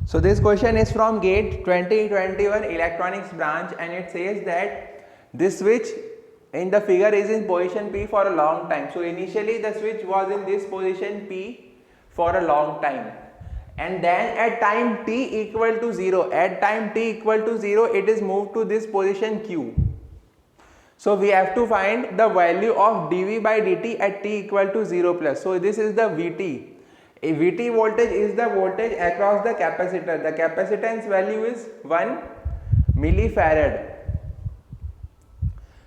So this question is from GATE 2021 electronics branch, and it says that this switch in the figure is in position P for a long time. So initially the switch was in this position P for a long time, and then at time t equal to 0, it is moved to this position Q. So we have to find the value of dV by dt at t equal to 0 plus. So this is the Vt. A Vt voltage is the voltage across the capacitor. The capacitance value is 1 millifarad.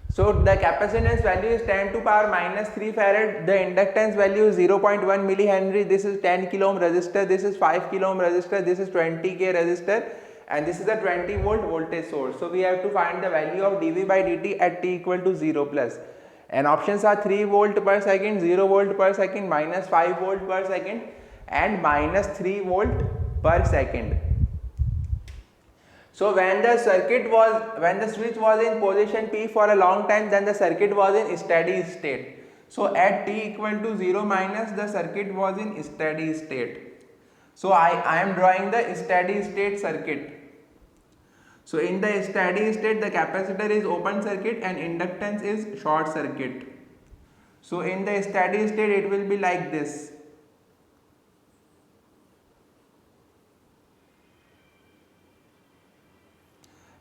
So the capacitance value is 10 to power minus 3 farad. The inductance value is 0.1 millihenry. This is 10 kilo ohm resistor. This is 5 kilo ohm resistor. This is 20k resistor, and this is a 20 volt voltage source. So we have to find the value of dV by dt at t equal to 0 plus. And options are 3 volt per second, 0 volt per second, minus 5 volt per second, and minus 3 volt per second. So when the switch was in position P for a long time, then the circuit was in steady state. So at t equal to 0 minus, the circuit was in steady state. So I am drawing the steady state circuit. So in the steady state, the capacitor is open circuit and inductance is short circuit. So in the steady state, it will be like this.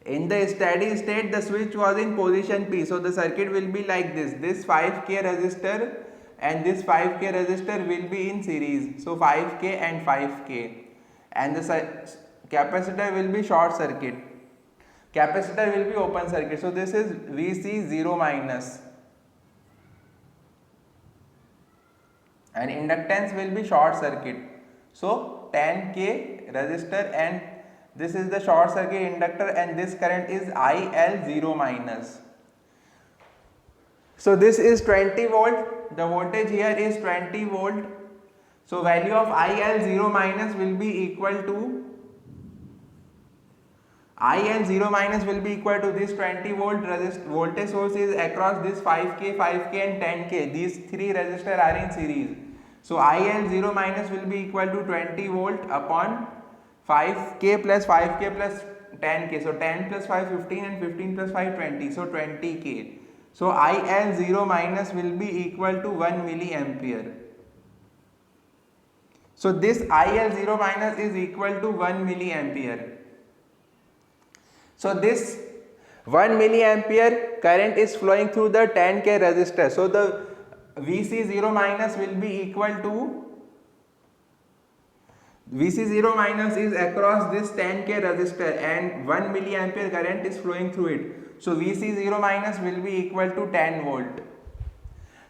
In the steady state, the switch was in position P, so the circuit will be like this. This 5k resistor and this 5k resistor will be in series, so 5k and 5k, and the capacitor will be short circuit. Capacitor will be open circuit, so this is Vc 0 minus, and inductance will be short circuit, so 10k resistor, and this is the short circuit inductor, and this current is IL0 minus. So this is 20 volt, the voltage here is 20 volt. So value of IL0 minus will be equal to this 20 volt voltage source is across this 5k, 5k and 10k. These three resistors are in series. So IL0 minus will be equal to 20 volt upon 5k plus 10k. So 10 plus 5 15 and 15 plus 5 20. So 20k. So IL0 minus will be equal to 1 milliampere. So this IL0 minus is equal to 1 milliampere. So this 1 milliampere current is flowing through the 10k resistor. So the Vc0 minus will be equal to, Vc0 minus is across this 10k resistor and 1 milliampere current is flowing through it. So Vc0 minus will be equal to 10 volt.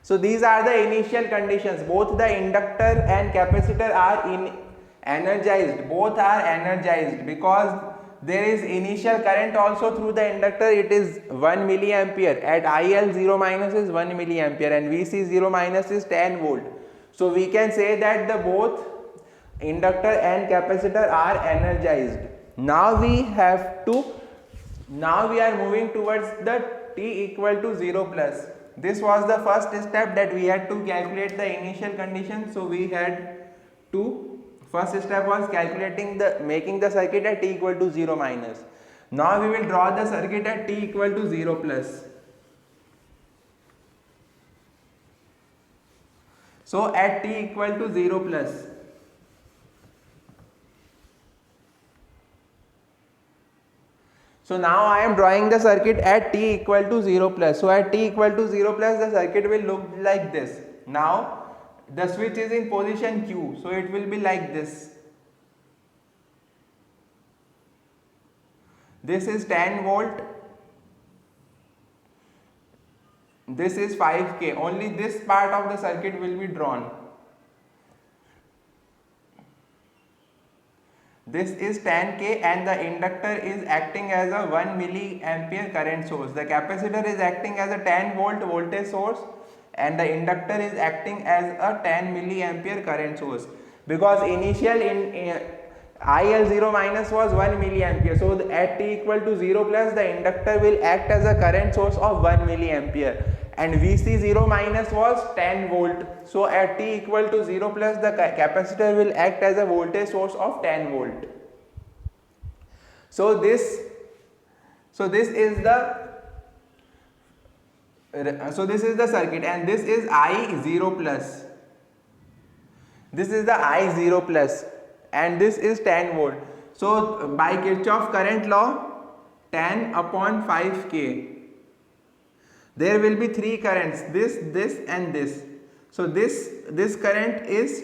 So these are the initial conditions. Both the inductor and capacitor are energized. Both are energized because there is initial current also through the inductor. It is 1 milliampere. At IL0 minus is 1 milliampere and Vc0 minus is 10 volt. So we can say that the both inductor and capacitor are energized. Now we are moving towards the t equal to 0 plus. This was the first step, that we had to calculate the initial condition. So we had to, first step was making the circuit at t equal to 0 minus. Now we will draw the circuit at t equal to 0 plus. So at t equal to 0 plus, so now I am drawing the circuit at t equal to 0 plus. So at t equal to 0 plus, the circuit will look like this. Now the switch is in position Q, so it will be like this. This is 10 volt. This is 5k. Only this part of the circuit will be drawn. This is 10k and the inductor is acting as a 1 milliampere current source. The capacitor is acting as a 10 volt voltage source and the inductor is acting as a 10 milliampere current source. Because initial IL0 minus was 1 milliampere. So at t equal to 0 plus, the inductor will act as a current source of 1 milliampere. And Vc0 minus was 10 volt. So at t equal to 0 plus, the capacitor will act as a voltage source of 10 volt. So this is the circuit, and this is I0 plus. This is the I0 plus, and this is 10 volt. So by Kirchhoff current law, 10 upon 5K, there will be three currents, this and this. So this current is,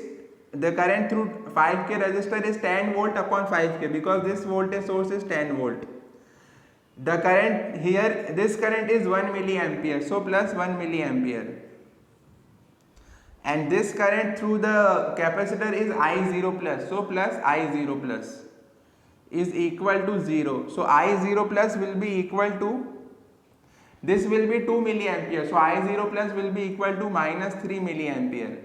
the current through 5K resistor is 10 volt upon 5K, because this voltage source is 10 volt. The current here, this current is 1 milliampere, so plus 1 milliampere. And this current through the capacitor is I0 plus, so plus I0 plus is equal to 0. So I0 plus will be equal to, this will be 2 milliampere, so I0 plus will be equal to minus 3 milliampere.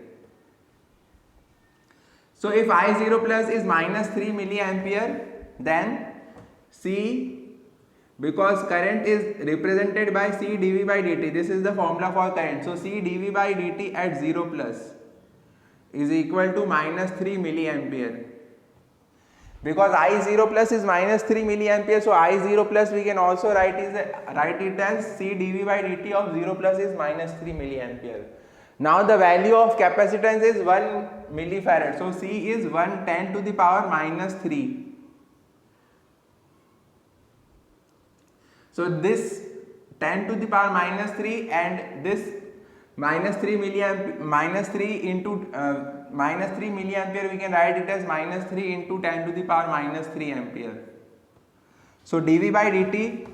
So if I0 plus is minus 3 milliampere, then C, because current is represented by C dV by dt, this is the formula for current. So C dV by dt at 0 plus is equal to minus 3 milliampere. Because I0 plus is minus 3 milliampere, so I0 plus we can also write it as C dV by dt of 0 plus is minus 3 milliampere. Now the value of capacitance is 1 millifarad, so C is 110 to the power minus 3. So this 10 to the power minus 3 and this minus 3 milliampere, minus 3 milliampere, we can write it as minus 3 into 10 to the power minus 3 ampere. So dV by dt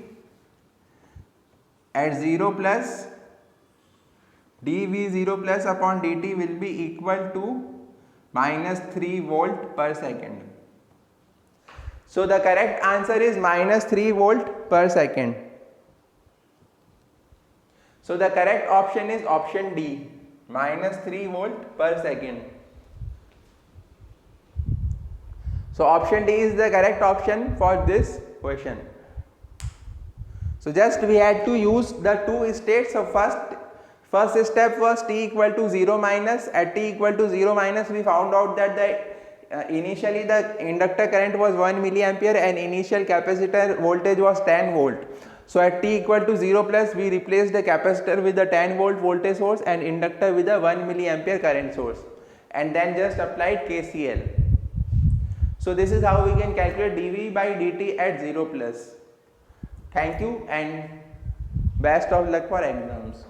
at 0 plus, dV 0 plus upon dt will be equal to minus 3 volt per second. So the correct answer is minus 3 volt per second. So the correct option is option D, minus 3 volt per second. So option D is the correct option for this question. So just we had to use the two states. So first step was t equal to 0 minus. At t equal to 0 minus, we found out that initially the inductor current was 1 milliampere and initial capacitor voltage was 10 volt. So at t equal to 0 plus, we replaced the capacitor with the 10 volt voltage source and inductor with a 1 milliampere current source, and then just applied KCL. So this is how we can calculate dV by dt at 0 plus. Thank you and best of luck for exams.